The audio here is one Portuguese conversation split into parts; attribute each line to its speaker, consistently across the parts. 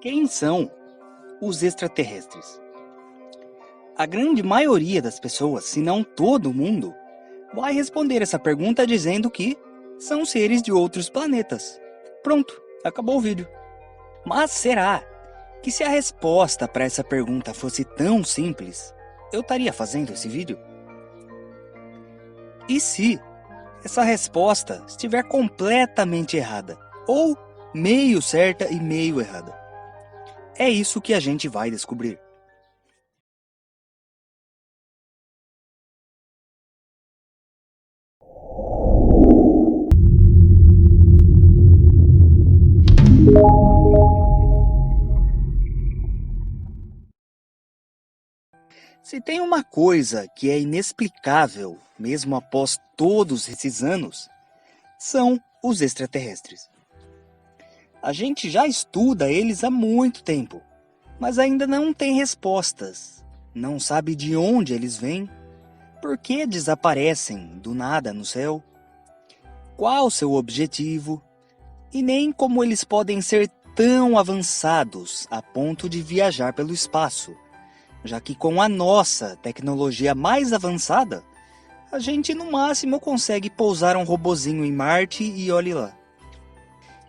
Speaker 1: Quem são os extraterrestres? A grande maioria das pessoas, se não todo mundo, vai responder essa pergunta dizendo que são seres de outros planetas. Pronto, acabou o vídeo. Mas será que se a resposta para essa pergunta fosse tão simples, eu estaria fazendo esse vídeo? E se essa resposta estiver completamente errada, ou meio certa e meio errada? É isso que a gente vai descobrir. Se tem uma coisa que é inexplicável, mesmo após todos esses anos, são os extraterrestres. A gente já estuda eles há muito tempo, mas ainda não tem respostas. Não sabe de onde eles vêm, por que desaparecem do nada no céu, qual o seu objetivo, e nem como eles podem ser tão avançados a ponto de viajar pelo espaço, já que com a nossa tecnologia mais avançada, a gente no máximo consegue pousar um robozinho em Marte e olhe lá.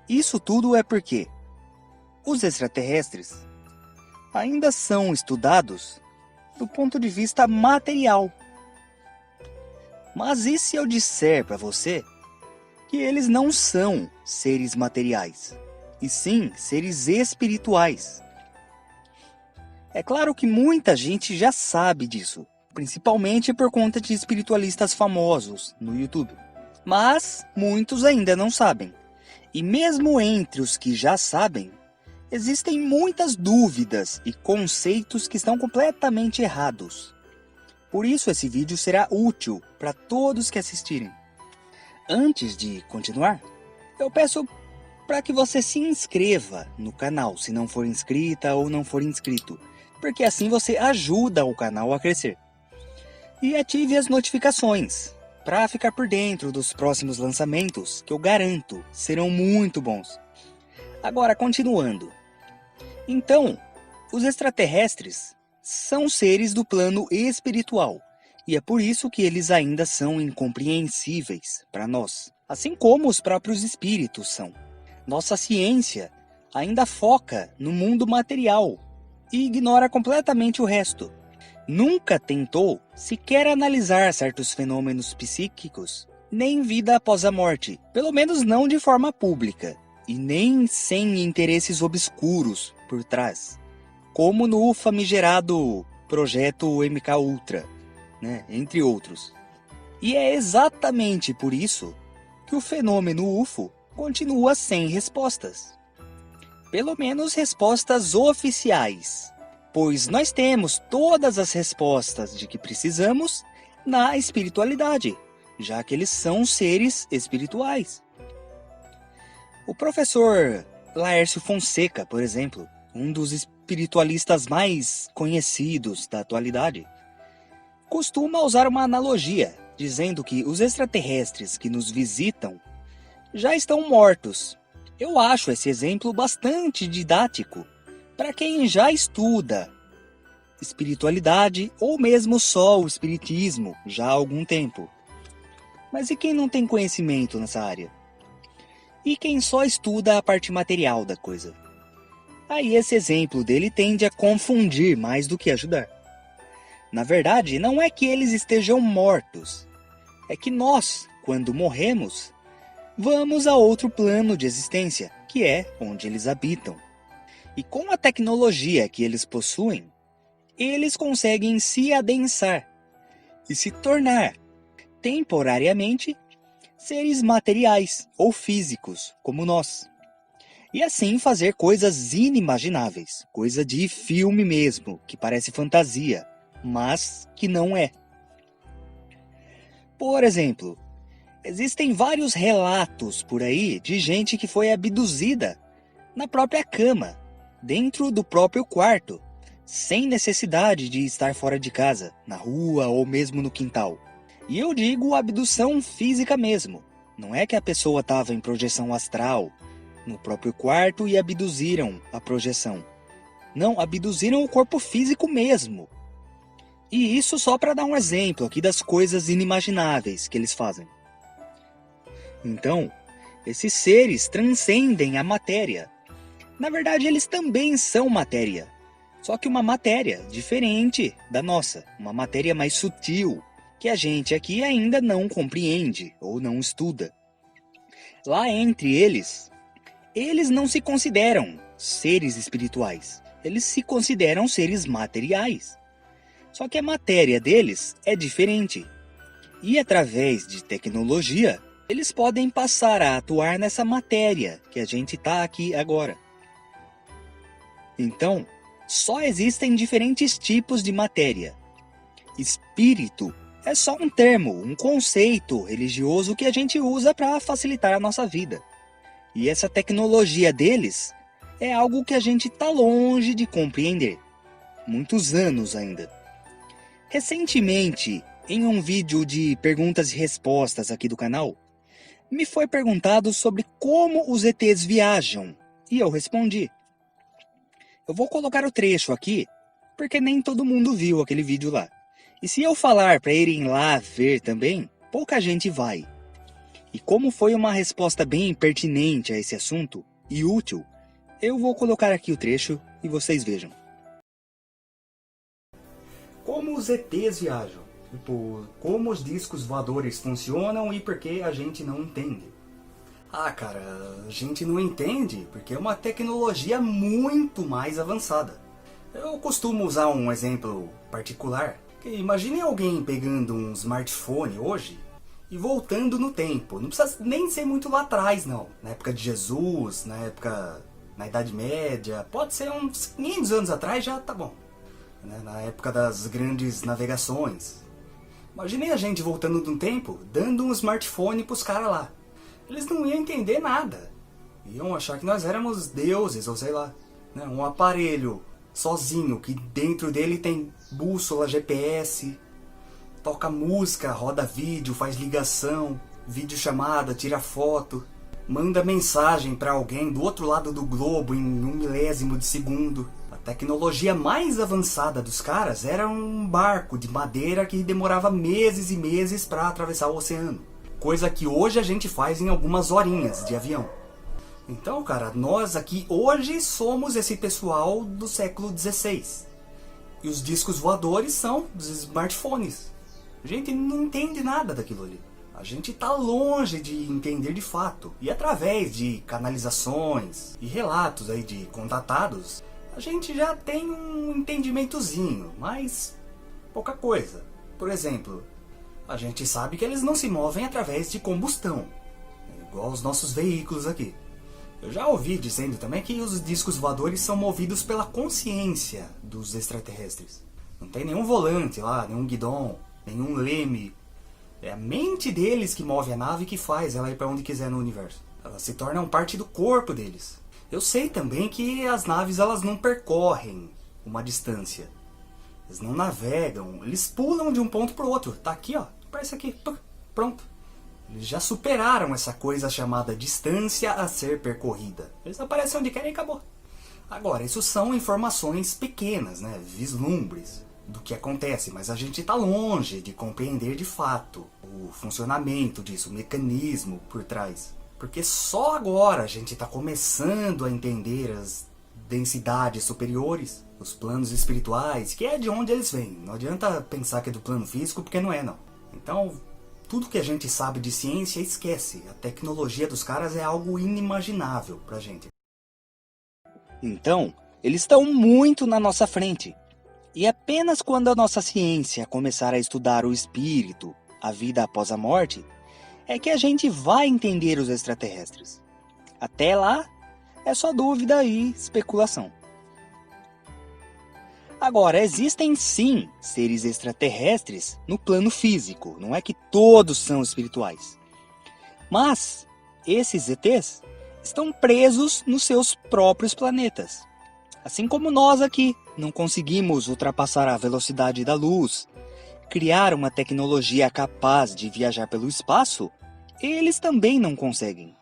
Speaker 1: Isso tudo é porque os extraterrestres ainda são estudados do ponto de vista material. Mas e se eu disser para você que eles não são seres materiais, e sim seres espirituais? É claro que muita gente já sabe disso, principalmente por conta de espiritualistas famosos no YouTube. Mas muitos ainda não sabem. E mesmo entre os que já sabem, existem muitas dúvidas e conceitos que estão completamente errados. Por isso esse vídeo será útil para todos que assistirem. Antes de continuar, eu peço para que você se inscreva no canal, se não for inscrita ou não for inscrito, porque assim você ajuda o canal a crescer. E ative as notificações, para ficar por dentro dos próximos lançamentos, que eu garanto serão muito bons. Agora, continuando. Então, os extraterrestres são seres do plano espiritual, e é por isso que eles ainda são incompreensíveis para nós, assim como os próprios espíritos são. Nossa ciência ainda foca no mundo material e ignora completamente o resto. Nunca tentou sequer analisar certos fenômenos psíquicos, nem vida após a morte, pelo menos não de forma pública, e nem sem interesses obscuros por trás, como no famigerado projeto MK Ultra, né, entre outros. E é exatamente por isso que o fenômeno UFO continua sem respostas. Pelo menos respostas oficiais, pois nós temos todas as respostas de que precisamos na espiritualidade, já que eles são seres espirituais. O professor Laércio Fonseca, por exemplo, um dos espiritualistas mais conhecidos da atualidade, costuma usar uma analogia, dizendo que os extraterrestres que nos visitam já estão mortos. Eu acho esse exemplo bastante didático para quem já estuda espiritualidade ou mesmo só o espiritismo já há algum tempo. Mas e quem não tem conhecimento nessa área? E quem só estuda a parte material da coisa? Aí esse exemplo dele tende a confundir mais do que ajudar. Na verdade, não é que eles estejam mortos. É que nós, quando morremos, vamos a outro plano de existência, que é onde eles habitam. E com a tecnologia que eles possuem, eles conseguem se adensar e se tornar, temporariamente, seres materiais ou físicos, como nós. E assim fazer coisas inimagináveis, coisa de filme mesmo, que parece fantasia, mas que não é. Por exemplo, existem vários relatos por aí de gente que foi abduzida na própria cama, dentro do próprio quarto, sem necessidade de estar fora de casa, na rua ou mesmo no quintal. E eu digo abdução física mesmo. Não é que a pessoa estava em projeção astral, no próprio quarto e abduziram a projeção. Não, abduziram o corpo físico mesmo. E isso só para dar um exemplo aqui das coisas inimagináveis que eles fazem. Então, esses seres transcendem a matéria. Na verdade, eles também são matéria. Só que uma matéria diferente da nossa. Uma matéria mais sutil, que a gente aqui ainda não compreende ou não estuda. Lá entre eles não se consideram seres espirituais. Eles se consideram seres materiais. Só que a matéria deles é diferente. E através de tecnologia, eles podem passar a atuar nessa matéria que a gente está aqui agora. Então, só existem diferentes tipos de matéria. Espírito é só um termo, um conceito religioso que a gente usa para facilitar a nossa vida. E essa tecnologia deles é algo que a gente está longe de compreender. Muitos anos ainda. Recentemente, em um vídeo de perguntas e respostas aqui do canal, me foi perguntado sobre como os ETs viajam, e eu respondi. Eu vou colocar o trecho aqui, porque nem todo mundo viu aquele vídeo lá. E se eu falar para irem lá ver também, pouca gente vai. E como foi uma resposta bem pertinente a esse assunto, e útil, eu vou colocar aqui o trecho e vocês vejam. Como os ETs viajam? Tipo, como os discos voadores funcionam e por que a gente não entende? Ah, cara, a gente não entende porque é uma tecnologia muito mais avançada. Eu costumo usar um exemplo particular. Imagine alguém pegando um smartphone hoje e voltando no tempo. Não precisa nem ser muito lá atrás, não. Na época de Jesus, na Idade Média, pode ser uns 500 anos atrás, já tá bom. Na época das grandes navegações. Imagine a gente voltando no tempo, dando um smartphone pros caras lá. Eles não iam entender nada. Iam achar que nós éramos deuses, ou sei lá. Um aparelho sozinho, que dentro dele tem bússola, GPS, toca música, roda vídeo, faz ligação, videochamada, tira foto, manda mensagem para alguém do outro lado do globo em 1/1000 de segundo. A tecnologia mais avançada dos caras era um barco de madeira que demorava meses e meses para atravessar o oceano. Coisa que hoje a gente faz em algumas horinhas de avião. Então, cara, nós aqui hoje somos esse pessoal do século XVI. E os discos voadores são os smartphones. A gente não entende nada daquilo ali. A gente está longe de entender de fato. E através de canalizações e relatos aí de contatados, a gente já tem um entendimentozinho, mas pouca coisa. Por exemplo, a gente sabe que eles não se movem através de combustão, igual os nossos veículos aqui. Eu já ouvi dizendo também que os discos voadores são movidos pela consciência dos extraterrestres. Não tem nenhum volante lá, nenhum guidão, nenhum leme. É a mente deles que move a nave e que faz ela ir para onde quiser no universo. Elas se tornam parte do corpo deles. Eu sei também que as naves elas não percorrem uma distância. Eles não navegam, eles pulam de um ponto para o outro. Tá aqui, ó, parece aqui, pronto. Eles já superaram essa coisa chamada distância a ser percorrida. Eles aparecem onde querem e acabou. Agora, isso são informações pequenas, vislumbres do que acontece, mas a gente está longe de compreender de fato o funcionamento disso, o mecanismo por trás. Porque só agora a gente está começando a entender as densidades superiores, os planos espirituais, que é de onde eles vêm. Não adianta pensar que é do plano físico, porque não é, não. Então, tudo que a gente sabe de ciência, esquece. A tecnologia dos caras é algo inimaginável pra gente. Então, eles estão muito na nossa frente. E apenas quando a nossa ciência começar a estudar o espírito, a vida após a morte, é que a gente vai entender os extraterrestres. Até lá, é só dúvida e especulação. Agora, existem sim seres extraterrestres no plano físico, não é que todos são espirituais. Mas esses ETs estão presos nos seus próprios planetas. Assim como nós aqui não conseguimos ultrapassar a velocidade da luz, criar uma tecnologia capaz de viajar pelo espaço, eles também não conseguem.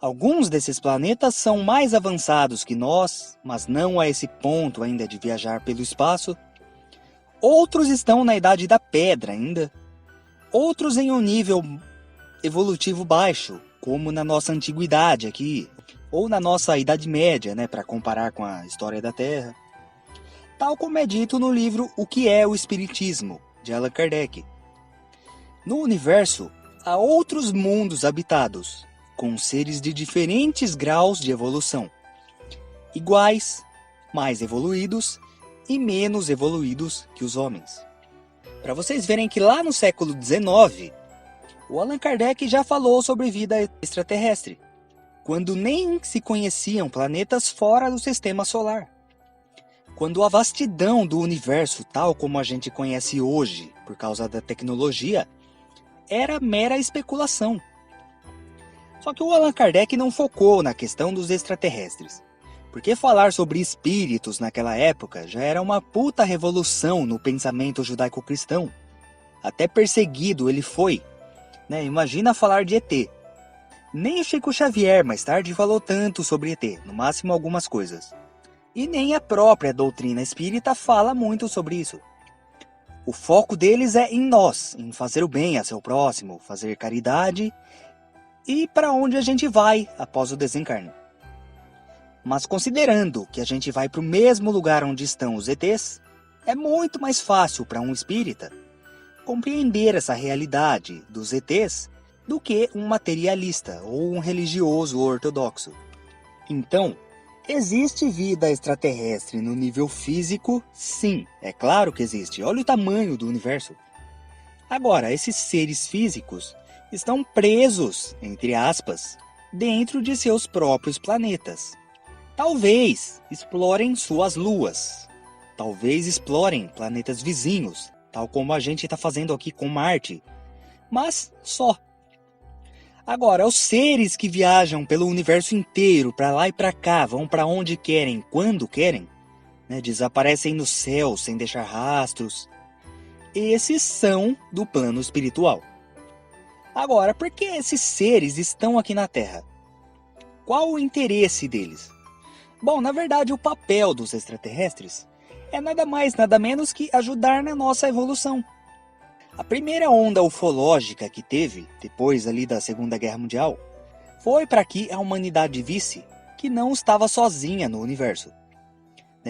Speaker 1: Alguns desses planetas são mais avançados que nós, mas não a esse ponto ainda de viajar pelo espaço. Outros estão na Idade da Pedra ainda. Outros em um nível evolutivo baixo, como na nossa antiguidade aqui, ou na nossa Idade Média, para comparar com a história da Terra. Tal como é dito no livro O que é o Espiritismo, de Allan Kardec. No universo, há outros mundos habitados, com seres de diferentes graus de evolução, iguais, mais evoluídos e menos evoluídos que os homens. Para vocês verem que lá no século XIX, o Allan Kardec já falou sobre vida extraterrestre, quando nem se conheciam planetas fora do sistema solar. Quando a vastidão do universo, tal como a gente conhece hoje, por causa da tecnologia, era mera especulação. Só que o Allan Kardec não focou na questão dos extraterrestres, porque falar sobre espíritos naquela época já era uma puta revolução no pensamento judaico-cristão. Até perseguido ele foi. Imagina falar de ET. Nem o Chico Xavier mais tarde falou tanto sobre ET, no máximo algumas coisas. E nem a própria doutrina espírita fala muito sobre isso. O foco deles é em nós, em fazer o bem a seu próximo, fazer caridade e para onde a gente vai após o desencarne. Mas considerando que a gente vai para o mesmo lugar onde estão os ETs, é muito mais fácil para um espírita compreender essa realidade dos ETs do que um materialista ou um religioso ortodoxo. Então, existe vida extraterrestre no nível físico? Sim, é claro que existe. Olha o tamanho do universo. Agora, esses seres físicos estão presos, entre aspas, dentro de seus próprios planetas. Talvez explorem suas luas. Talvez explorem planetas vizinhos, tal como a gente está fazendo aqui com Marte. Mas só. Agora, os seres que viajam pelo universo inteiro, para lá e para cá, vão para onde querem, quando querem, desaparecem no céu sem deixar rastros. Esses são do plano espiritual. Agora, por que esses seres estão aqui na Terra? Qual o interesse deles? Bom, na verdade, o papel dos extraterrestres é nada mais, nada menos que ajudar na nossa evolução. A primeira onda ufológica que teve, depois ali da Segunda Guerra Mundial, foi para que a humanidade visse que não estava sozinha no universo.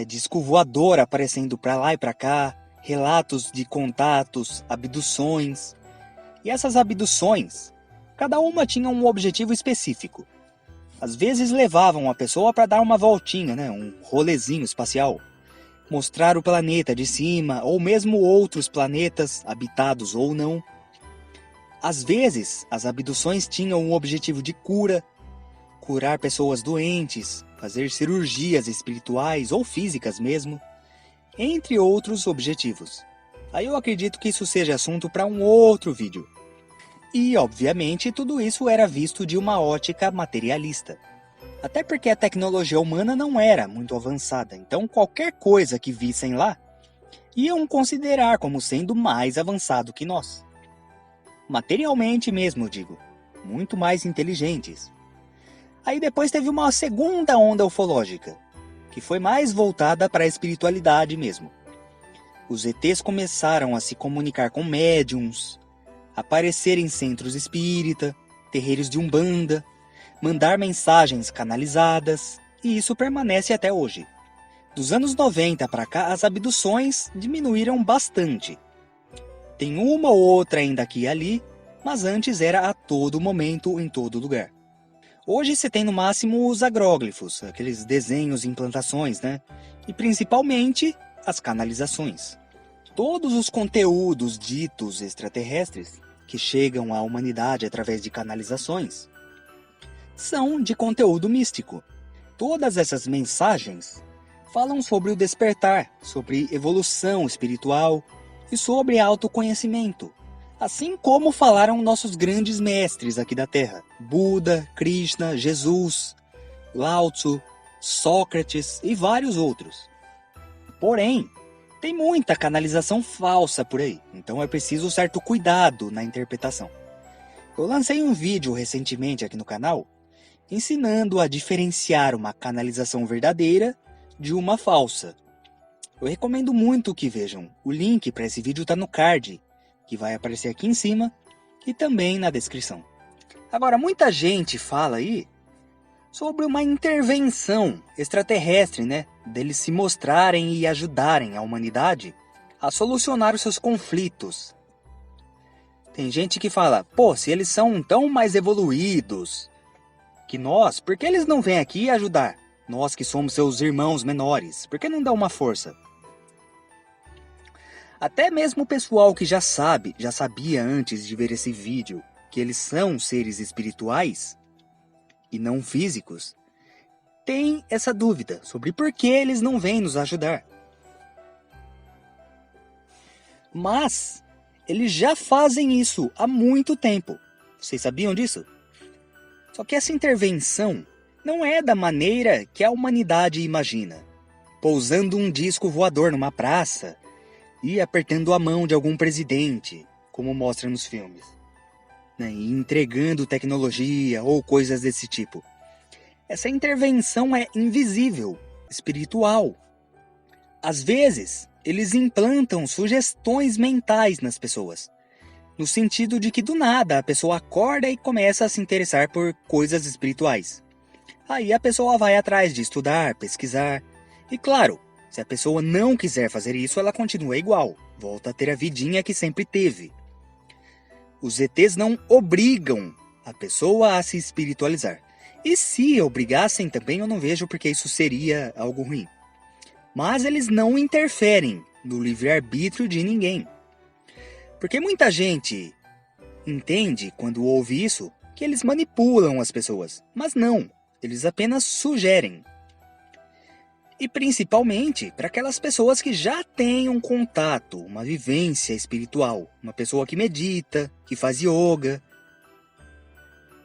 Speaker 1: Disco voador aparecendo para lá e para cá, relatos de contatos, abduções. E essas abduções, cada uma tinha um objetivo específico. Às vezes levavam a pessoa para dar uma voltinha, um rolezinho espacial. Mostrar o planeta de cima, ou mesmo outros planetas, habitados ou não. Às vezes, as abduções tinham o objetivo de cura, curar pessoas doentes, fazer cirurgias espirituais ou físicas mesmo, entre outros objetivos. Aí eu acredito que isso seja assunto para um outro vídeo. E, obviamente, tudo isso era visto de uma ótica materialista. Até porque a tecnologia humana não era muito avançada, então qualquer coisa que vissem lá, iam considerar como sendo mais avançado que nós. Materialmente mesmo, digo, muito mais inteligentes. Aí depois teve uma segunda onda ufológica, que foi mais voltada para a espiritualidade mesmo. Os ETs começaram a se comunicar com médiums, aparecer em centros espírita, terreiros de umbanda, mandar mensagens canalizadas, e isso permanece até hoje. Dos anos 90 para cá, as abduções diminuíram bastante. Tem uma ou outra ainda aqui e ali, mas antes era a todo momento, em todo lugar. Hoje você tem no máximo os agróglifos, aqueles desenhos em plantações, e principalmente as canalizações. Todos os conteúdos ditos extraterrestres, que chegam à humanidade através de canalizações, são de conteúdo místico. Todas essas mensagens falam sobre o despertar, sobre evolução espiritual e sobre autoconhecimento, assim como falaram nossos grandes mestres aqui da Terra: Buda, Krishna, Jesus, Lao Tzu, Sócrates e vários outros. Porém, tem muita canalização falsa por aí, então é preciso certo cuidado na interpretação. Eu lancei um vídeo recentemente aqui no canal, ensinando a diferenciar uma canalização verdadeira de uma falsa. Eu recomendo muito que vejam. O link para esse vídeo está no card, que vai aparecer aqui em cima e também na descrição. Agora, muita gente fala aí sobre uma intervenção extraterrestre, né? Deles se mostrarem e ajudarem a humanidade a solucionar os seus conflitos. Tem gente que fala, pô, se eles são tão mais evoluídos que nós, por que eles não vêm aqui ajudar? Nós que somos seus irmãos menores, por que não dá uma força? Até mesmo o pessoal que já sabia antes de ver esse vídeo, que eles são seres espirituais e não físicos, tem essa dúvida sobre por que eles não vêm nos ajudar. Mas eles já fazem isso há muito tempo. Vocês sabiam disso? Só que essa intervenção não é da maneira que a humanidade imagina. Pousando um disco voador numa praça e apertando a mão de algum presidente, como mostra nos filmes, né? E entregando tecnologia ou coisas desse tipo. Essa intervenção é invisível, espiritual. Às vezes, eles implantam sugestões mentais nas pessoas, no sentido de que do nada a pessoa acorda e começa a se interessar por coisas espirituais. Aí a pessoa vai atrás de estudar, pesquisar. E claro, se a pessoa não quiser fazer isso, ela continua igual, volta a ter a vidinha que sempre teve. Os ETs não obrigam a pessoa a se espiritualizar. E se obrigassem também, eu não vejo porque isso seria algo ruim. Mas eles não interferem no livre-arbítrio de ninguém. Porque muita gente entende, quando ouve isso, que eles manipulam as pessoas. Mas não, eles apenas sugerem. E principalmente para aquelas pessoas que já têm um contato, uma vivência espiritual. Uma pessoa que medita, que faz yoga,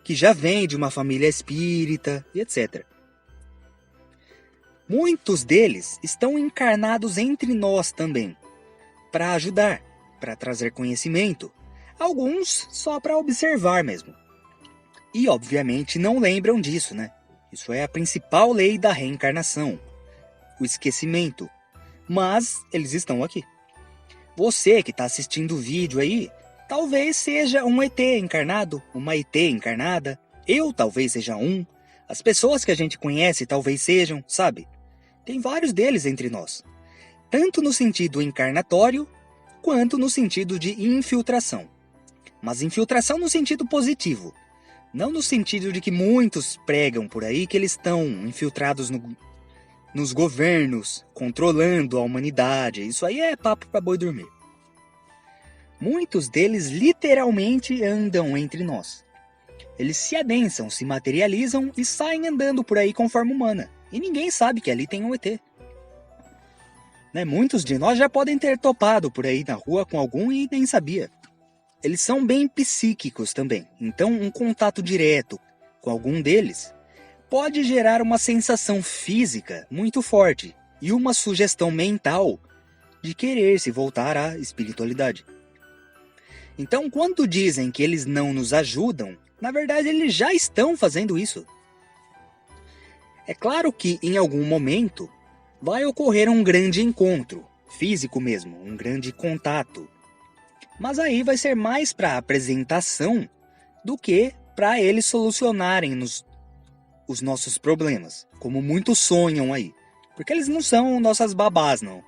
Speaker 1: que já vem de uma família espírita e etc. Muitos deles estão encarnados entre nós também, para ajudar, para trazer conhecimento, alguns só para observar mesmo. E obviamente não lembram disso, né? Isso é a principal lei da reencarnação, o esquecimento. Mas eles estão aqui. Você que está assistindo o vídeo aí, talvez seja um ET encarnado, uma ET encarnada, eu talvez seja um, as pessoas que a gente conhece talvez sejam, sabe? Tem vários deles entre nós, tanto no sentido encarnatório, quanto no sentido de infiltração. Mas infiltração no sentido positivo, não no sentido de que muitos pregam por aí que eles estão infiltrados nos governos, controlando a humanidade. Isso aí é papo para boi dormir. Muitos deles literalmente andam entre nós. Eles se adensam, se materializam e saem andando por aí com forma humana. E ninguém sabe que ali tem um ET. Né? Muitos de nós já podem ter topado por aí na rua com algum e nem sabia. Eles são bem psíquicos também. Então um contato direto com algum deles pode gerar uma sensação física muito forte e uma sugestão mental de querer se voltar à espiritualidade. Então, quando dizem que eles não nos ajudam, na verdade eles já estão fazendo isso. É claro que em algum momento vai ocorrer um grande encontro, físico mesmo, um grande contato. Mas aí vai ser mais para apresentação do que para eles solucionarem os nossos problemas, como muitos sonham aí. Porque eles não são nossas babás, não.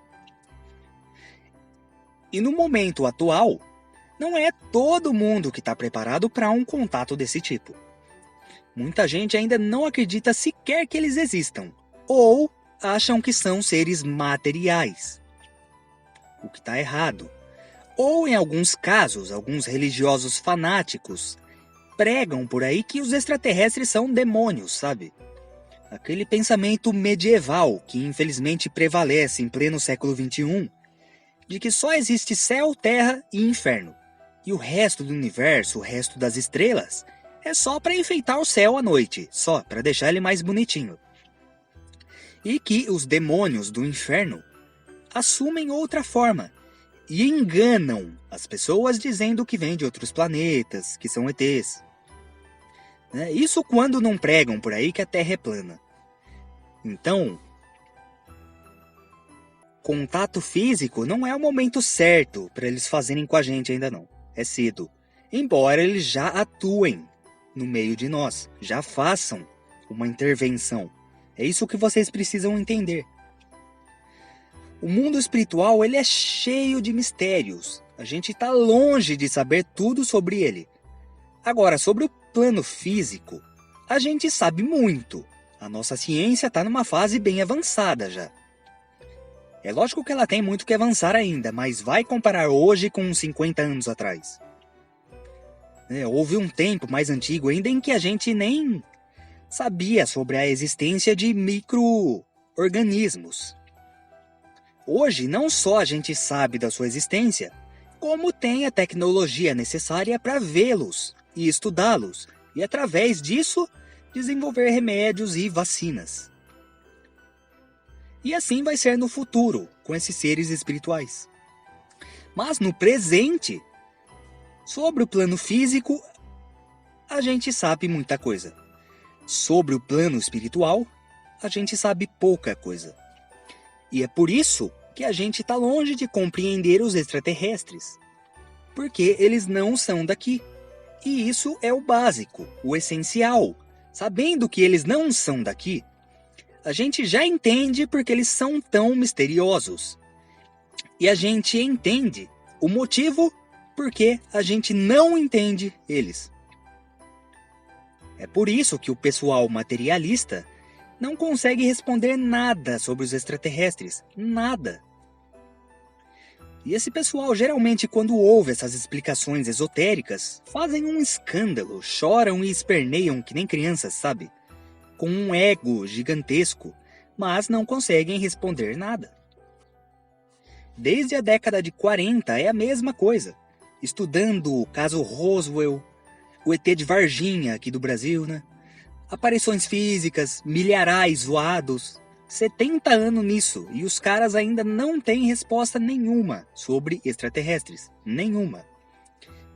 Speaker 1: E no momento atual, não é todo mundo que está preparado para um contato desse tipo. Muita gente ainda não acredita sequer que eles existam, ou acham que são seres materiais, o que está errado. Ou em alguns casos, alguns religiosos fanáticos pregam por aí que os extraterrestres são demônios, sabe? Aquele pensamento medieval que infelizmente prevalece em pleno século XXI, de que só existe céu, terra e inferno. E o resto do universo, o resto das estrelas, é só para enfeitar o céu à noite, só para deixar ele mais bonitinho. E que os demônios do inferno assumem outra forma e enganam as pessoas dizendo que vêm de outros planetas, que são ETs. né? Isso quando não pregam por aí que a Terra é plana. Então, contato físico não é o momento certo para eles fazerem com a gente ainda não. É cedo. Embora eles já atuem no meio de nós, já façam uma intervenção. É isso que vocês precisam entender. O mundo espiritual ele é cheio de mistérios. A gente está longe de saber tudo sobre ele. Agora, sobre o plano físico, a gente sabe muito. A nossa ciência está numa fase bem avançada já. É lógico que ela tem muito que avançar ainda, mas vai comparar hoje com 50 anos atrás. Houve um tempo mais antigo ainda em que a gente nem sabia sobre a existência de micro-organismos. Hoje, não só a gente sabe da sua existência, como tem a tecnologia necessária para vê-los e estudá-los, e através disso, desenvolver remédios e vacinas. E assim vai ser no futuro, com esses seres espirituais. Mas no presente, sobre o plano físico, a gente sabe muita coisa. Sobre o plano espiritual, a gente sabe pouca coisa. E é por isso que a gente está longe de compreender os extraterrestres. Porque eles não são daqui. E isso é o básico, o essencial. Sabendo que eles não são daqui, a gente já entende porque eles são tão misteriosos. E a gente entende o motivo porque a gente não entende eles. É por isso que o pessoal materialista não consegue responder nada sobre os extraterrestres. Nada. E esse pessoal, geralmente, quando ouve essas explicações esotéricas, fazem um escândalo, choram e esperneiam que nem crianças, sabe? Com um ego gigantesco, mas não conseguem responder nada. Desde a década de 40 é a mesma coisa. Estudando o caso Roswell, o ET de Varginha aqui do Brasil, né? Aparições físicas, milharais voados, 70 anos nisso, e os caras ainda não têm resposta nenhuma sobre extraterrestres. Nenhuma.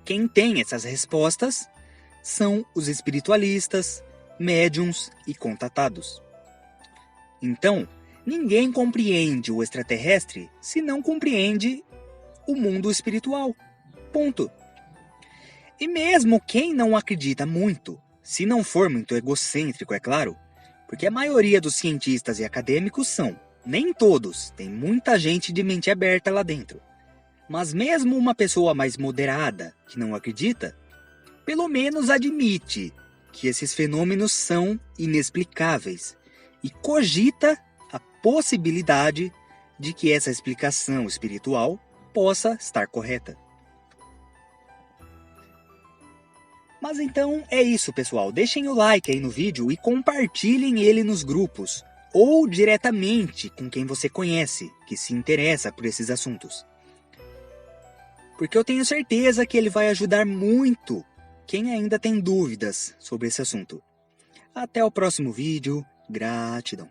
Speaker 1: Quem tem essas respostas são os espiritualistas, médiums e contatados. Então, ninguém compreende o extraterrestre se não compreende o mundo espiritual. Ponto. E mesmo quem não acredita muito, se não for muito egocêntrico, é claro, porque a maioria dos cientistas e acadêmicos são, nem todos, tem muita gente de mente aberta lá dentro. Mas mesmo uma pessoa mais moderada, que não acredita, pelo menos admite que esses fenômenos são inexplicáveis e cogita a possibilidade de que essa explicação espiritual possa estar correta. Mas então é isso, pessoal. Deixem o like aí no vídeo e compartilhem ele nos grupos ou diretamente com quem você conhece, que se interessa por esses assuntos. Porque eu tenho certeza que ele vai ajudar muito quem ainda tem dúvidas sobre esse assunto. Até o próximo vídeo. Gratidão.